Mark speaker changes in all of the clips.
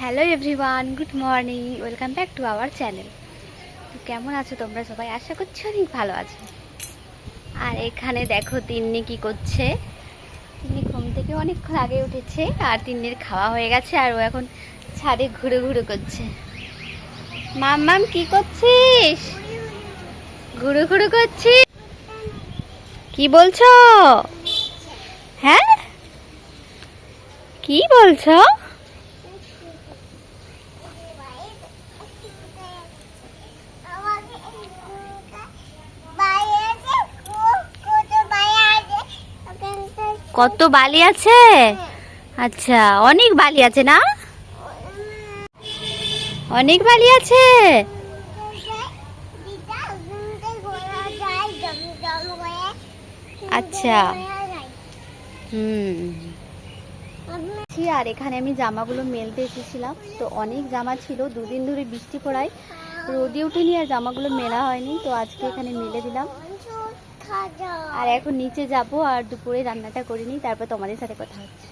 Speaker 1: Hello everyone, good morning, welcome back to our channel. কেমন আছো তোমরা সবাই? আশা করছি অনেক ভালো আছো। আর এখানে দেখো তিন্নি কি করছে। তিন্নি ঘুম থেকে অনেকক্ষণ আগে উঠেছে আর তিন্নির খাওয়া হয়ে গেছে আর ও এখন ছাদে ঘুরে ঘুরে করছে। মাম্মাম কি করছিস? ঘুরে ঘুরে করছিস? কি বলছো? হ্যাঁ, কি বলছো? কত বালি আছে? আচ্ছা, অনেক বালি আছে না? অনেক বালি আছে। আচ্ছা, আর এখানে আমি জামাগুলো মেলতে এসেছিলাম, তো অনেক জামা ছিল। দুদিন ধরে বৃষ্টি পড়ায় রোদে উঠেনি আর জামাগুলো মেলা হয়নি, তো আজকে এখানে মেলে দিলাম। আর এখন নিচে যাব আর দুপুরে রান্নাটা করে নিই, তারপর তোমাদের সাথে কথা হচ্ছে।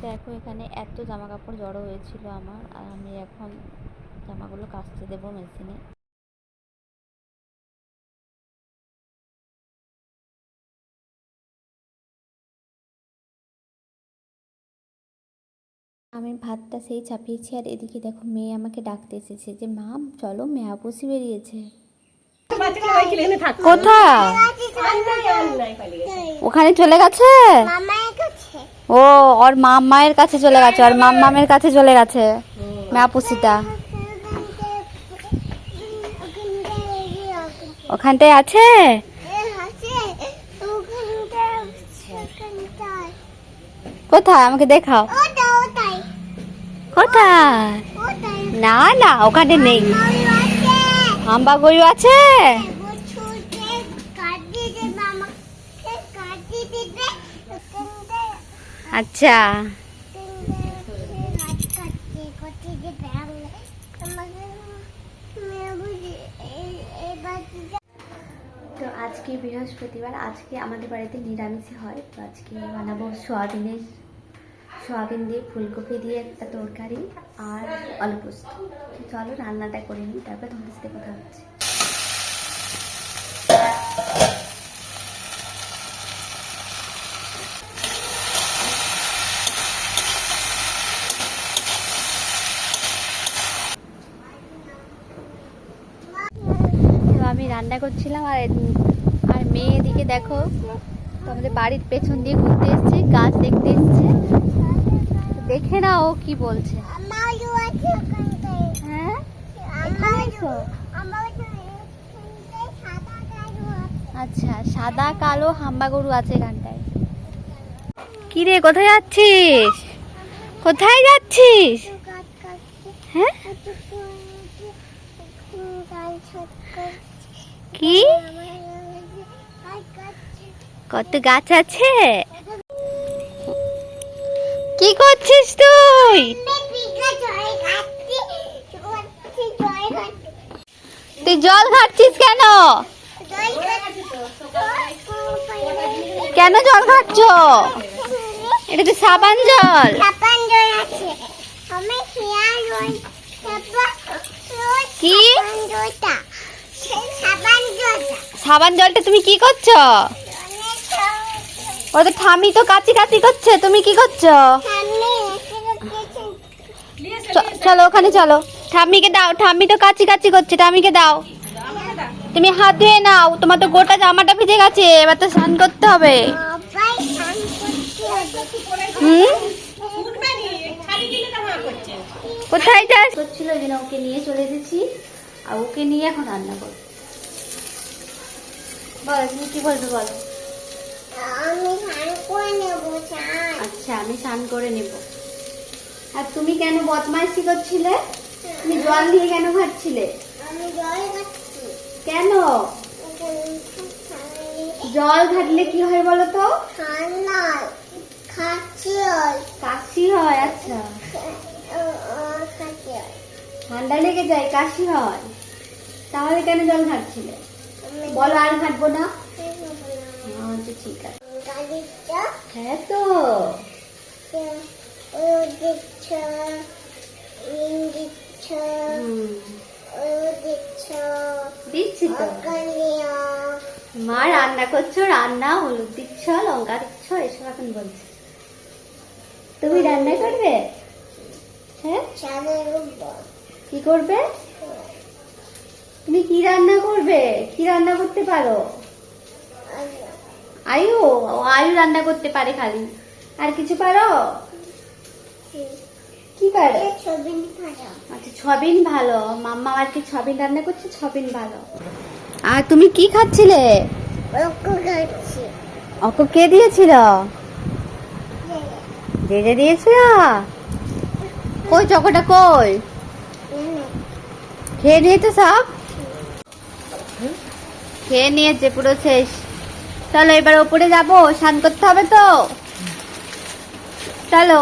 Speaker 1: দেখো এখানে এত জামা কাপড় জড়ো হয়েছিল আমার, আর আমি এখন জামাগুলো কাচতে দেবো মেশিনে। আমি ভাতটা সেই চাপিয়েছি আর এদিকে দেখো মেয়ে আমাকে ডাকতে এসেছে যে মা চলো মেয়াপুষি বেরিয়েছে। কোথায়? ওখানে চলে গেছে। ও ওর মায়ের কাছে চলে গেছে, আর মামের কাছে চলে গেছে মেয়াপুষিটা। ওখানটায় আছে। কোথায় আমাকে দেখাও। কোথায়? না না, ওখানে নেই। হাম্বা গরু আছে। আচ্ছা, তো আজকে বৃহস্পতিবার, আজকে আমাদের বাড়িতে নিরামিষই হয়। তো আজকে বানাবো সোয়াবিন দিয়ে ফুলকপি দিয়ে একটা তরকারি আর আলু পোস্ত। চলো রান্নাটা করে নিই, তারপর তোমাদের সাথে কথা হচ্ছে। তো আমি রান্না করছিলাম আর মেয়ে এদিকে দেখো তো আমাদের বাড়ির পেছন দিয়ে ঘুরতে এসছে, গাছ দেখতে এসছে। দেখে না ও কি বলছে। হ্যাঁ, আচ্ছা, সাদা কালো হাম্বা গরু আছে এখানটায়। কি রে, কোথায় যাচ্ছিস? কোথায় যাচ্ছিস? হ্যাঁ, কি কত গাছ আছে? কি করছিস তুই? তুই জল ঘাটছিস কেন? কেন জল ঘাটছ? এটা তো সাবান জল। কি সাবান জলটা তুমি কি করছো? ও তো ঠামি তো কাচি কাচি করছে, তুমি কি করছো? চলো ওখানে চলো, ঠাম্মিকে দাও। ঠাম্মি তো কাচি কাচি করছে, ঠাম্মিকে দাও। তুমি হাত ধুয়ে নাও, তোমার তো গোটা জামাটা ভিজে গেছে, এবার তো স্নান করতে হবে। কোথায় যাস? করছিল যে না, ওকে নিয়ে চলে এসেছি আর ওকে নিয়ে এখন রান্না করবো। বলো তুমি কি বলবে, বলো। আচ্ছা, আমি স্নান করে নেব। আর তুমি কেন বদমাইশি করছিলে? তুমি জল দিয়ে কেন ঘাটছিলে? কেন জল ঘাটলে কি হয় বলো তো? কাশি হয়। আচ্ছা, ঠান্ডা লেগে যায়, কাশি হয়। তাহলে কেন জল ঘাটছিলে বলো? আর ঘাটবো না। আচ্ছা ঠিক আছে। হ্যাঁ তো রান্না করছো, রান্না, হলুদ দিচ্ছ, লঙ্কা দিচ্ছ, এসব এখন বলছো। তুমি রান্না করবে? হ্যাঁ, কি করবে? তুমি কি রান্না করবে? কি রান্না করতে পারো? আয়ু, আয়ু রান্না করতে পারে খালি, আর কিছু পারো? কি পারো? আচ্ছা, ছবিন ভালো। মাম্মা আর কি ছবিন রান্না করছে, ছবিন ভালো। আর তুমি কি খাচ্ছিলে? অকু কে দিয়েছিল? জেজে দিয়েছিল। কই চকোটা কই? খেয়ে নিয়েছে সব? খেয়ে নিয়েছে পুরো শেষ। চলো এবার ওপরে যাবো, স্নান করতে হবে তো। চলো।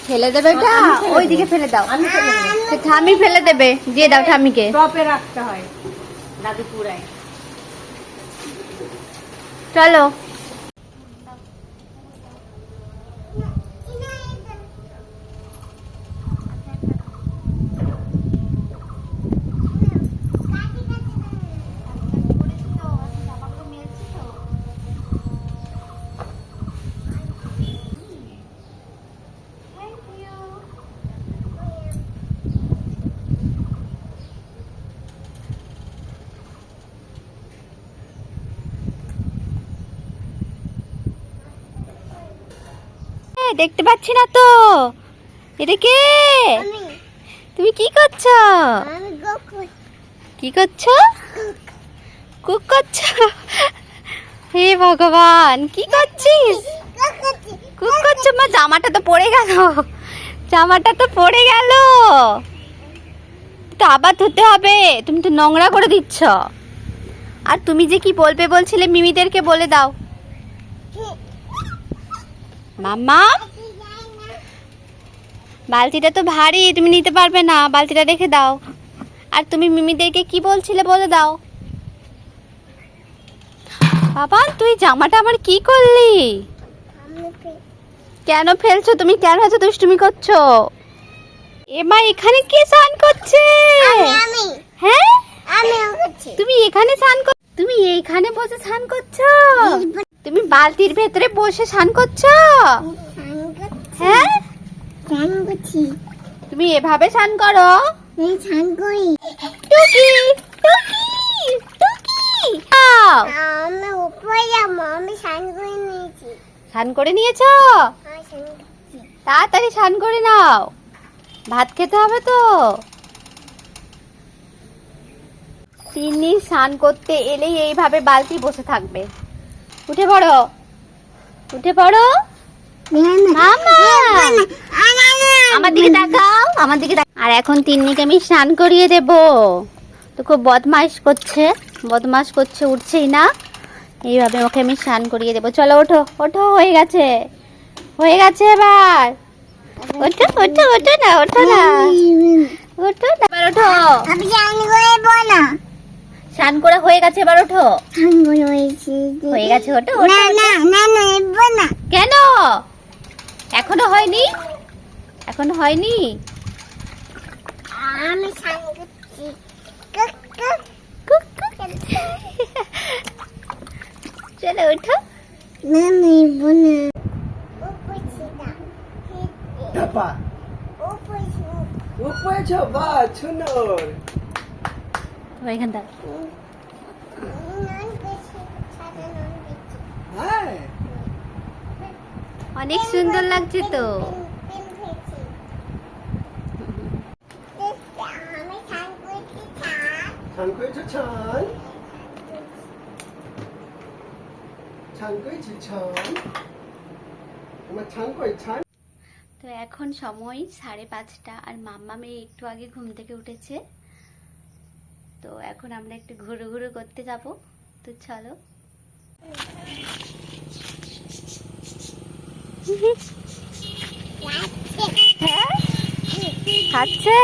Speaker 1: ফেলে দেবে এটা? ওইদিকে ফেলে দাও। ঠামি ফেলে দেবে, দিয়ে দাও ঠামিকে।
Speaker 2: টপে রাখতে হয় দাদু পুরায়।
Speaker 1: চলো। দেখতে পাচ্ছি না তো, এটা কে? তুমি কি করছো? কি করছো? কুক করছো? হে ভগবান, কি করছিস? কুক করছো? মা জামাটা তো পড়ে গেল, জামাটা তো পড়ে গেল, তো আবার ধুতে হবে। তুমি তো নোংরা করে দিচ্ছ। আর তুমি যে কি বলবে বলছিলে, মিমিদেরকে বলে দাও। মাম্মা, বালতিটা তো ভারী, তুমি নিতে পারবে না, বালতিটা রেখে দাও। আর তুমি মিমিদেরকে কি বলছিলে বলে দাও। বাবা, তুই জামাটা আমার কি করলি? কেন ফেলছো তুমি? কেন এত দুষ্টুমি করছো? এমা, এখানে কে স্নান করছে? হ্যাঁ, তুমি এখানে স্নান কর, তুমি এইখানে বসে স্নান করছো? তুমি বালতির ভেতরে বসে স্নান করছো? হ্যাঁ, তুমি এভাবে স্নান করো? টুকি, টুকি, টুকি। স্নান করে নিয়েছো? তাড়াতাড়ি স্নান করে নাও, ভাত খেতে হবে তো। তিনি স্নান করতে এলেই এইভাবে বালতি বসে থাকবে। উঠে পড়ো, উঠে পড়ো। আমার দিকে তাকাও, আমার দিকে। আর এখন তিন্নিকে আমি স্নান করিয়ে দেব। তো খুব বদমাইশ করছে, বদমাশ করছে, উঠছেই না। এইভাবে ওকে আমি স্নান করিয়ে দেবো। চলো ওঠো, ওঠো, হয়ে গেছে, হয়ে গেছে। এবার ওঠো, ওঠো, ওঠো না, ওঠো না, ওঠো না, এবার ওঠো। স্নান করে হয়ে গেছে, এবার ওঠো। হয়ে গেছে, ওঠো, ওঠো। কেন? এখনো হয়নি? এখনো হয়নি? চলো ওঠো। ওইখানটা অনেক সুন্দর লাগছে তো। তো এখন সময় 5:30 আর মাম্মা মেয়ে একটু আগে ঘুম থেকে উঠেছে। তো এখন আমরা একটু ঘুরু ঘুরু করতে যাব। তো চলো। হ্যাঁ, খাচ্ছে।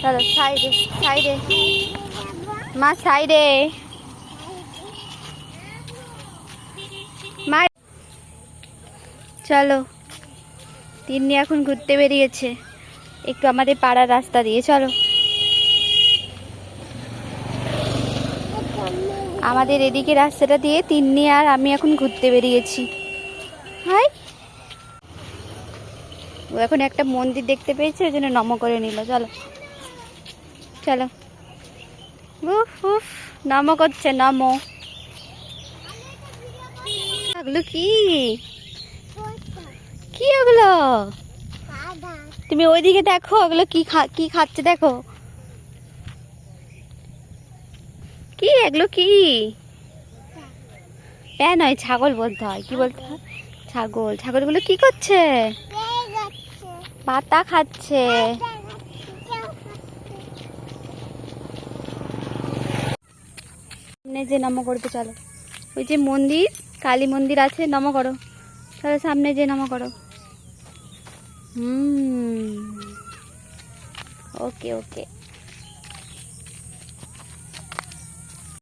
Speaker 1: চলো সাইডে, সাইডে মা, সাইডে মা। চলো, তিন্নি এখন ঘুরতে বেরিয়েছে একটু আমাদের পাড়ার রাস্তা দিয়ে। চলো। আমাদের এদিকে রাস্তাটা দিয়ে তিন্নি আর আমি এখন ঘুরতে বেরিয়েছি। হাই, ও এখন একটা মন্দির দেখতে পেয়েছে, ওই জন্য নম করে নিল। চলো চলো। উফ উফ, নম করছে, নম। ওগুলো কি কি ওগুলো? তুমি ওইদিকে দেখো, ওগুলো কি খাচ্ছে দেখো। কি এগুলো? কি প্যান নয়, ছাগল বলতে হয়। কি বলতে হয়? ছাগল। ছাগলগুলো কি করছে? পাতা খাচ্ছে। সামনে যে নম করতে, চলো। ওই যে মন্দির, কালী মন্দির আছে, নম করো। চলো সামনে যে নম করো। ওকে ওকে।